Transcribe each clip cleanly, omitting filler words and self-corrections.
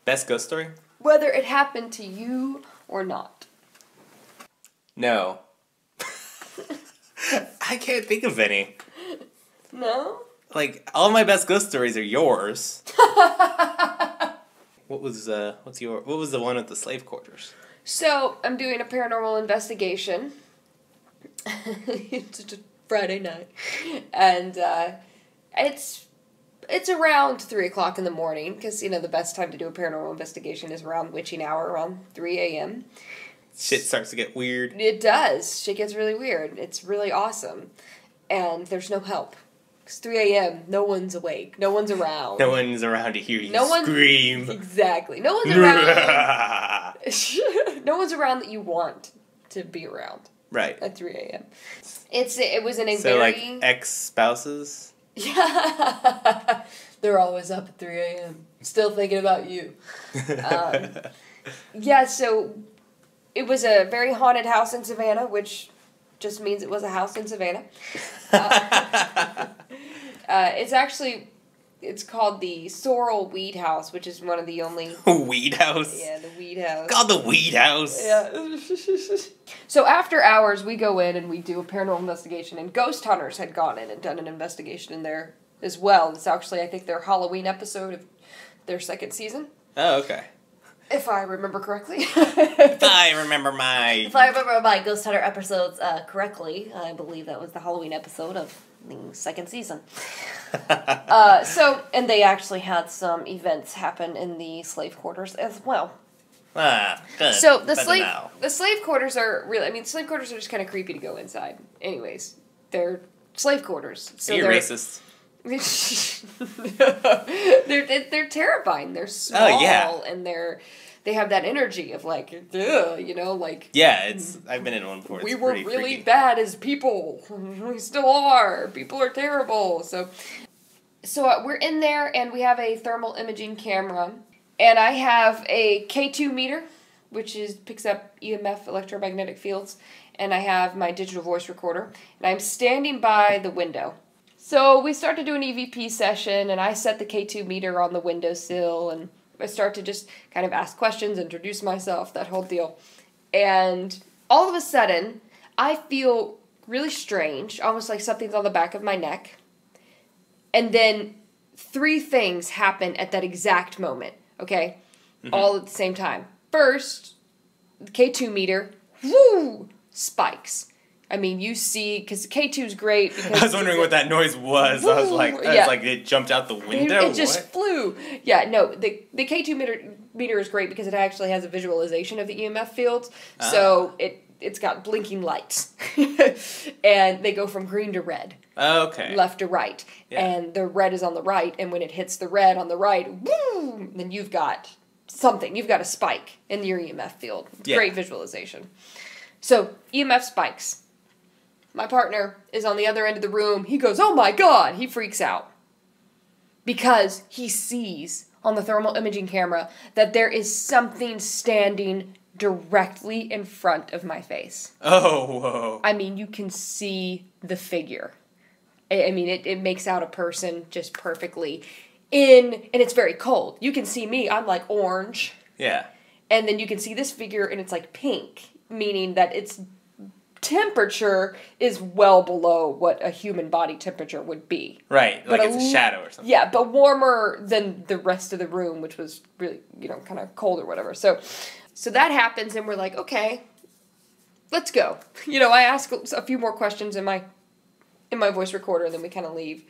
Best ghost story? Whether it happened to you or not. No. I can't think of any. No? Like, all my best ghost stories are yours. What was the one at the slave quarters? So, I'm doing a paranormal investigation. It's a Friday night. And it's around 3 o'clock in the morning, because, you know, the best time to do a paranormal investigation is around witching hour, around 3 a.m. Shit starts to get weird. It does. Shit gets really weird. It's really awesome. And there's no help. It's 3 a.m. No one's awake. No one's around. No one's around to hear you scream. Exactly. No one's around. No one's around that you want to be around. Right. At 3 a.m. It was in a so, very... like, ex-spouses? Yeah. They're always up at 3 a.m. Still thinking about you. Yeah, so it was a very haunted house in Savannah, which just means it was a house in Savannah. It's called the Sorrel Weed House, which is one of the only... Weed House? Yeah, the Weed House. Called the Weed House. Yeah. So after hours, we go in and we do a paranormal investigation, and ghost hunters had gone in and done an investigation in there as well. It's actually, I think, their Halloween episode of their second season. Oh, okay. If I remember correctly. If I remember my Ghost Hunter episodes correctly, I believe that was the Halloween episode of the second season. And they actually had some events happen in the slave quarters as well. Ah, good. So the slave quarters are really, I mean, slave quarters are just kind of creepy to go inside. Anyways, they're slave quarters. So you're racist. They're terrifying. They're small and they have that energy of like, you know, like... Yeah, I've been in one before. We were really freaky. Bad as people. We still are. People are terrible. So we're in there, and we have a thermal imaging camera, and I have a K2 meter, which picks up EMF, electromagnetic fields, and I have my digital voice recorder, and I'm standing by the window. So we start to do an EVP session, and I set the K2 meter on the windowsill, and I start to just kind of ask questions, introduce myself, that whole deal. And all of a sudden, I feel really strange, almost like something's on the back of my neck. And then 3 things happen at that exact moment, okay? Mm-hmm. All at the same time. First, the K2 meter, spikes. I mean, you see, because K2 is great. Because I was wondering what that noise was. I was like, it jumped out the window? It just flew. Yeah, no, the K2 meter is great because it actually has a visualization of the EMF fields. So it's got blinking lights. And they go from green to red. Okay. Left to right. Yeah. And the red is on the right, and when it hits the red on the right, then you've got something. You've got a spike in your EMF field. Yeah. Great visualization. So, EMF spikes. My partner is on the other end of the room. He goes, oh my God! He freaks out. Because he sees on the thermal imaging camera that there is something standing directly in front of my face. Oh, whoa. I mean, you can see the figure. I mean, it makes out a person just perfectly. And it's very cold. You can see me, I'm like orange. Yeah. And then you can see this figure, and it's like pink, meaning that its temperature is well below what a human body temperature would be. Right, like it's a shadow or something. Yeah, but warmer than the rest of the room, which was really, kind of cold or whatever. So that happens, and we're like, okay, let's go. I ask a few more questions in my voice recorder, and then we kind of leave.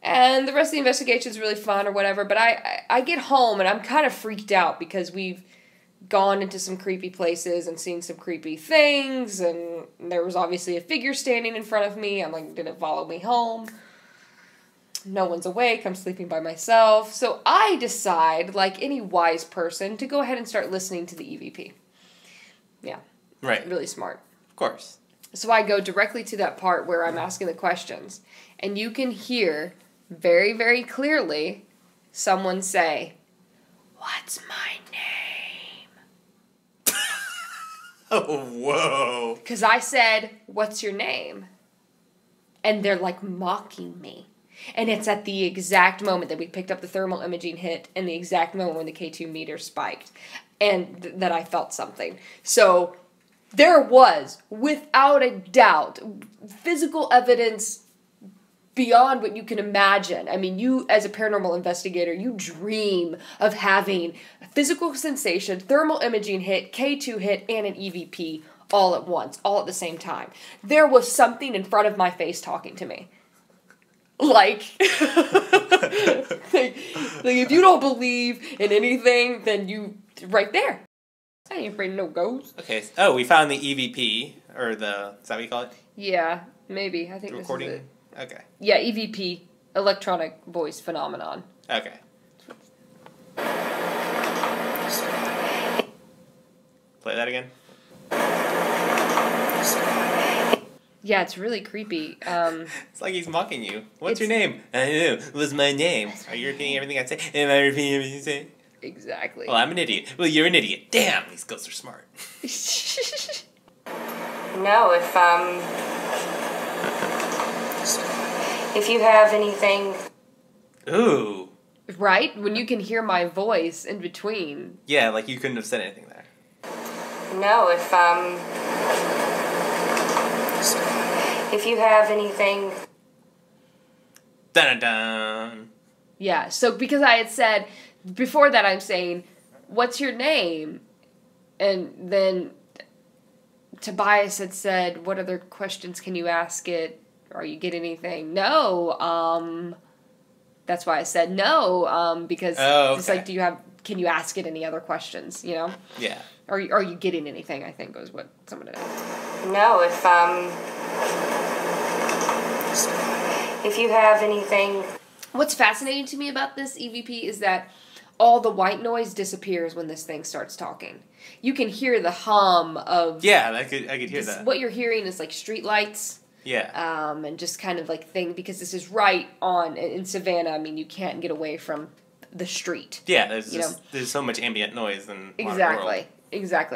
And the rest of the investigation is really fun or whatever, but I get home, and I'm kind of freaked out because we've gone into some creepy places and seen some creepy things, and there was obviously a figure standing in front of me. I'm like, did it follow me home? No one's awake. I'm sleeping by myself. So I decide, like any wise person, to go ahead and start listening to the EVP. Yeah. Right. Really smart. Of course. So I go directly to that part where I'm asking the questions, and you can hear very, very clearly someone say, "What's my name?" Oh, whoa. Because I said, "What's your name?" And they're like mocking me. And it's at the exact moment that we picked up the thermal imaging hit and the exact moment when the K2 meter spiked. And that I felt something. So there was, without a doubt, physical evidence beyond what you can imagine. I mean, you, as a paranormal investigator, you dream of having a physical sensation, thermal imaging hit, K2 hit, and an EVP all at once, all at the same time. There was something in front of my face talking to me. Like, if you don't believe in anything, then you, right there. I ain't afraid of no ghosts. Okay. Oh, we found the EVP, or is that what you call it? Yeah, maybe. I think the recording? This is it. Okay. Yeah, EVP, electronic voice phenomenon. Okay. Play that again. Yeah, it's really creepy. It's like he's mocking you. What's your name? I don't know. What's my name? Are you repeating everything I say? Am I repeating everything you say? Exactly. Well, I'm an idiot. Well, you're an idiot. Damn, these ghosts are smart. No, if you have anything... Ooh. Right? When you can hear my voice in between. Yeah, like you couldn't have said anything there. No, if you have anything... Dun-dun-dun. Yeah, so because I had said, before that I'm saying, what's your name? And then Tobias had said, what other questions can you ask it? Are you getting anything? No, that's why I said no, because it's like, can you ask it any other questions, you know? Yeah. Are you getting anything, I think was what someone had asked. No, if you have anything... What's fascinating to me about this EVP is that all the white noise disappears when this thing starts talking. You can hear the hum of... Yeah, I could hear that. What you're hearing is like street lights. Yeah. And just kind of like thing, because this is right on in Savannah. I mean, you can't get away from the street. Yeah, there's so much ambient noise in Exactly.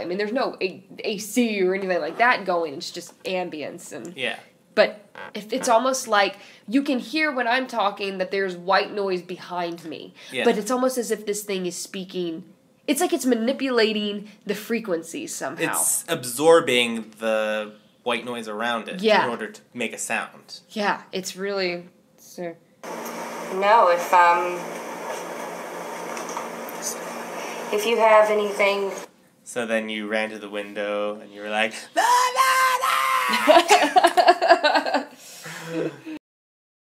I mean, there's no AC or anything like that going. It's just ambience and... Yeah. But if it's almost like you can hear when I'm talking that there's white noise behind me. Yeah. But it's almost as if this thing is speaking. It's like it's manipulating the frequencies somehow. It's absorbing the white noise around it in order to make a sound. Yeah, it's really... No, if you have anything... So then you ran to the window and you were like,